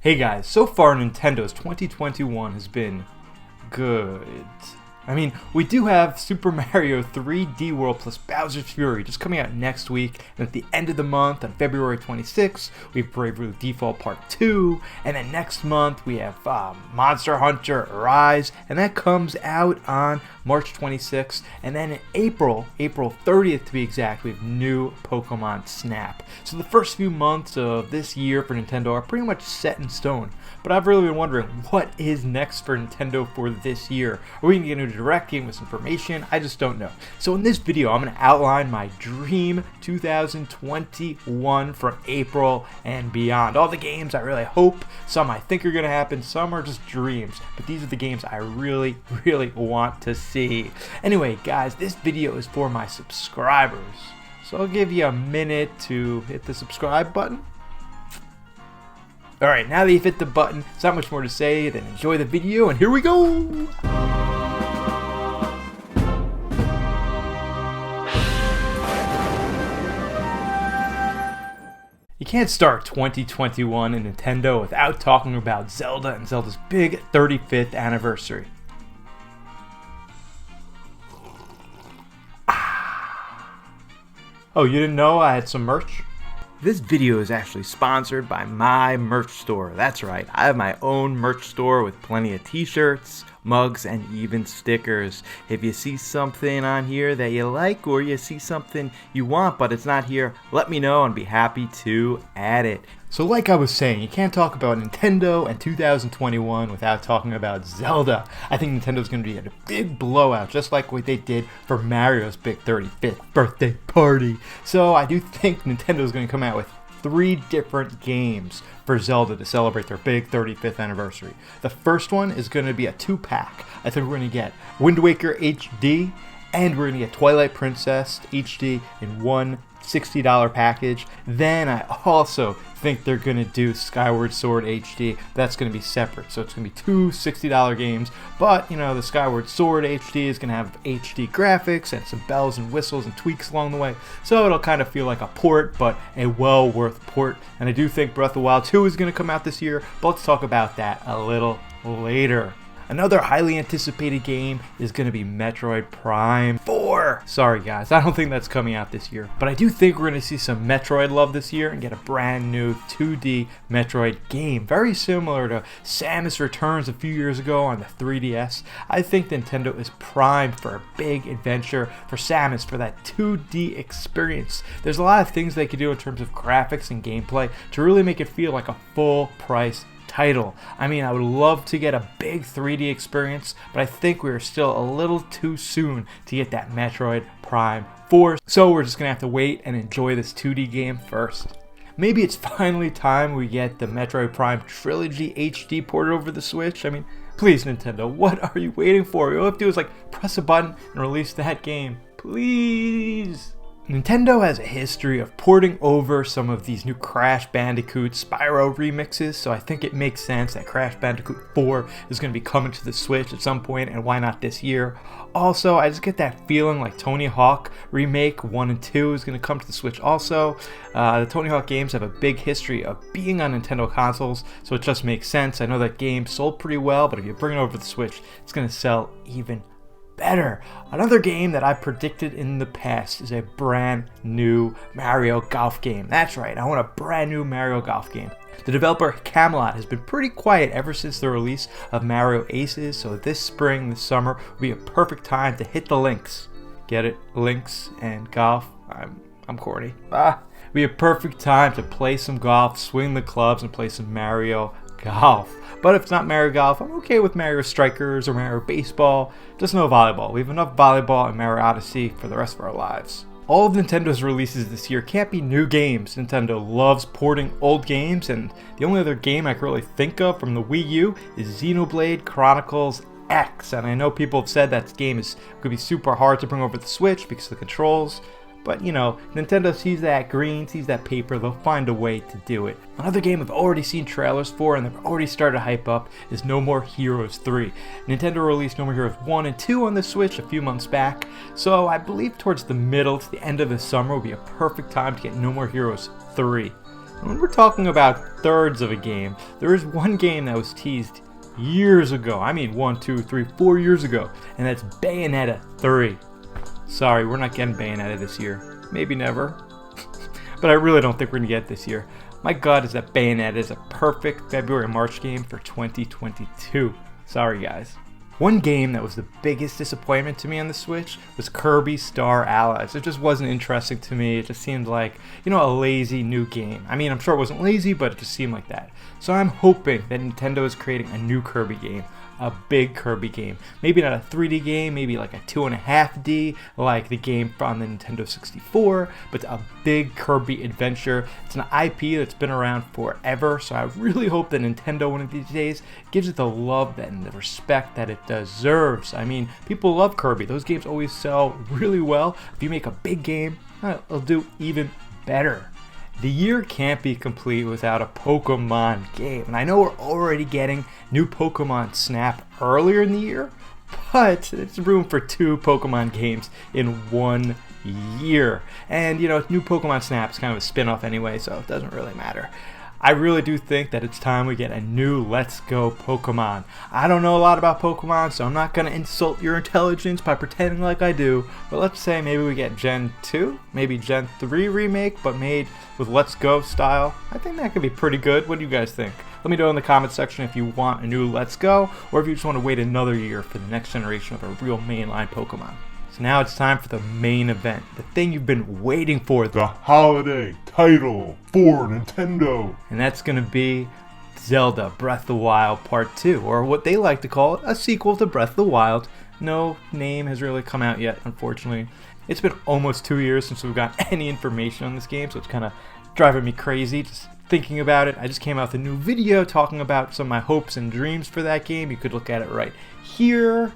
Hey guys, so far Nintendo's 2021 has been good. I mean, we do have Super Mario 3D World plus Bowser's Fury just coming out next week, and at the end of the month, on February 26th, we have Bravely Default Part 2, and then next month we have Monster Hunter Rise, and that comes out on March 26th, and then in April 30th to be exact, we have new Pokemon Snap. So the first few months of this year for Nintendo are pretty much set in stone, but I've really been wondering, what is next for Nintendo for this year? Are we going to get into Direct Game with information? I just don't know. So in this video, I'm going to outline my dream 2021 from April and beyond. All the games I really hope, some I think are going to happen, some are just dreams, but these are the games I really want to see. Anyway, guys, this video is for my subscribers, so I'll give you a minute to hit the subscribe button. Alright, now that you've hit the button, there's not much more to say than enjoy the video, and here we go! You can't start 2021 in Nintendo without talking about Zelda and Zelda's big 35th anniversary. Oh, you didn't know I had some merch? This video is actually sponsored by my merch store. That's right, I have my own merch store with plenty of t-shirts, mugs, and even stickers. If you see something on here that you like, or you see something you want but it's not here, let me know and be happy to add it. So like I was saying, you can't talk about Nintendo and 2021 without talking about Zelda. I think Nintendo's going to be at a big blowout, just like what they did for Mario's big 35th birthday party. So I do think Nintendo's going to come out with 3 different games for Zelda to celebrate their big 35th anniversary. The first one is going to be a 2-pack. I think we're going to get Wind Waker HD, and we're going to get Twilight Princess HD in one $60 package. Then I also think they're going to do Skyward Sword HD. That's going to be separate, so it's going to be 2 $60 games, but you know, the Skyward Sword HD is going to have HD graphics and some bells and whistles and tweaks along the way, so it'll kind of feel like a port, but a well worth port. And I do think Breath of the Wild 2 is going to come out this year, but let's talk about that a little later. Another highly anticipated game is going to be Metroid Prime 4. Sorry guys, I don't think that's coming out this year. But I do think we're going to see some Metroid love this year and get a brand new 2D Metroid game. Very similar to Samus Returns a few years ago on the 3DS. I think Nintendo is primed for a big adventure for Samus, for that 2D experience. There's a lot of things they could do in terms of graphics and gameplay to really make it feel like a full price title. I mean, I would love to get a big 3D experience, but I think we're still a little too soon to get that Metroid Prime 4, so we're just gonna have to wait and enjoy this 2D game first. Maybe it's finally time we get the Metroid Prime Trilogy HD ported over the Switch. I mean, please Nintendo, what are you waiting for? All you have to do is like press a button and release that game. Please! Nintendo has a history of porting over some of these new Crash Bandicoot Spyro remixes, so I think it makes sense that Crash Bandicoot 4 is going to be coming to the Switch at some point, and why not this year? Also, I just get that feeling like Tony Hawk Remake 1 and 2 is going to come to the Switch also. The Tony Hawk games have a big history of being on Nintendo consoles, so it just makes sense. I know that game sold pretty well, but if you bring it over to the Switch, it's going to sell even better. Another game that I predicted in the past is a brand new Mario Golf game. That's right, I want a brand new Mario Golf game. The developer Camelot has been pretty quiet ever since the release of Mario Aces, so this spring, this summer, will be a perfect time to hit the links. Get it? Links and golf. I'm corny. It'll be a perfect time to play some golf, swing the clubs, and play some Mario Golf. But if it's not Mario Golf, I'm okay with Mario Strikers or Mario Baseball, just no volleyball. We have enough volleyball and Mario Odyssey for the rest of our lives. All of Nintendo's releases this year can't be new games. Nintendo loves porting old games, and the only other game I can really think of from the Wii U is Xenoblade Chronicles X. And I know people have said that game is going to be super hard to bring over the Switch because of the controls. But, you know, Nintendo sees that green, sees that paper, they'll find a way to do it. Another game I've already seen trailers for and they've already started to hype up is No More Heroes 3. Nintendo released No More Heroes 1 and 2 on the Switch a few months back, so I believe towards the middle to the end of the summer will be a perfect time to get No More Heroes 3. When we're talking about thirds of a game, there is one game that was teased years ago. I mean 1, 2, 3, 4 years ago, and that's Bayonetta 3. Sorry, we're not getting Bayonetta this year. Maybe never. But I really don't think we're going to get it this year. My god, is that Bayonetta is a perfect February-March game for 2022. Sorry, guys. One game that was the biggest disappointment to me on the Switch was Kirby Star Allies. It just wasn't interesting to me. It just seemed like, a lazy new game. I mean, I'm sure it wasn't lazy, but it just seemed like that. So I'm hoping that Nintendo is creating a new Kirby game. A big Kirby game. Maybe not a 3D game, maybe like a 2.5D, like the game on the Nintendo 64, but a big Kirby adventure. It's an IP that's been around forever, so I really hope that Nintendo one of these days gives it the love and the respect that it deserves. I mean, people love Kirby. Those games always sell really well. If you make a big game, it'll do even better. The year can't be complete without a Pokemon game, and I know we're already getting new Pokemon Snap earlier in the year, but there's room for 2 Pokemon games in 1 year. And new Pokemon Snap is kind of a spin-off anyway, so it doesn't really matter. I really do think that it's time we get a new Let's Go Pokemon. I don't know a lot about Pokemon, so I'm not going to insult your intelligence by pretending like I do, but let's say maybe we get Gen 2, maybe Gen 3 remake, but made with Let's Go style. I think that could be pretty good. What do you guys think? Let me know in the comment section if you want a new Let's Go, or if you just want to wait another year for the next generation of a real mainline Pokemon. So now it's time for the main event, the thing you've been waiting for, the holiday title for Nintendo. And that's going to be Zelda Breath of the Wild Part 2, or what they like to call it, a sequel to Breath of the Wild. No name has really come out yet, unfortunately. It's been almost 2 years since we've got any information on this game, so it's kind of driving me crazy just thinking about it. I just came out with a new video talking about some of my hopes and dreams for that game. You could look at it right here,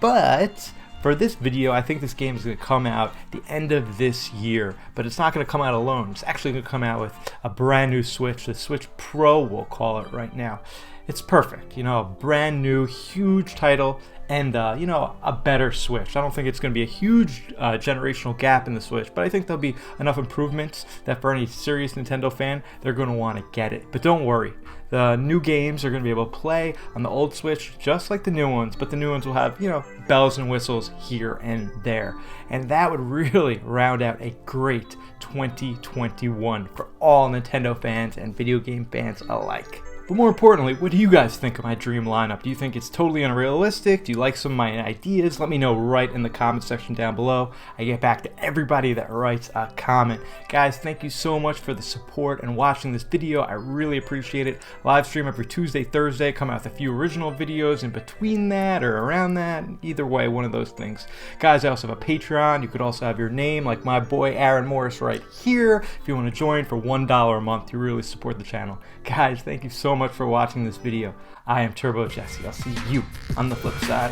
but for this video, I think this game is going to come out the end of this year, but it's not going to come out alone. It's actually going to come out with a brand new Switch, the Switch Pro we'll call it right now. It's perfect, a brand new, huge title, and a better Switch. I don't think it's going to be a huge generational gap in the Switch, but I think there'll be enough improvements that for any serious Nintendo fan, they're going to want to get it. But don't worry, the new games are going to be able to play on the old Switch just like the new ones, but the new ones will have, bells and whistles here and there. And that would really round out a great 2021 for all Nintendo fans and video game fans alike. But more importantly, what do you guys think of my dream lineup? Do you think it's totally unrealistic? Do you like some of my ideas? Let me know right in the comment section down below. I get back to everybody that writes a comment. Guys, thank you so much for the support and watching this video. I really appreciate it. Live stream every Tuesday, Thursday. Come out with a few original videos in between that or around that. Either way, one of those things. Guys, I also have a Patreon. You could also have your name, like my boy Aaron Morris right here. If you want to join for $1 a month, you really support the channel. Guys, thank you so much for watching this video. I am Turbo Jesse. I'll see you on the flip side.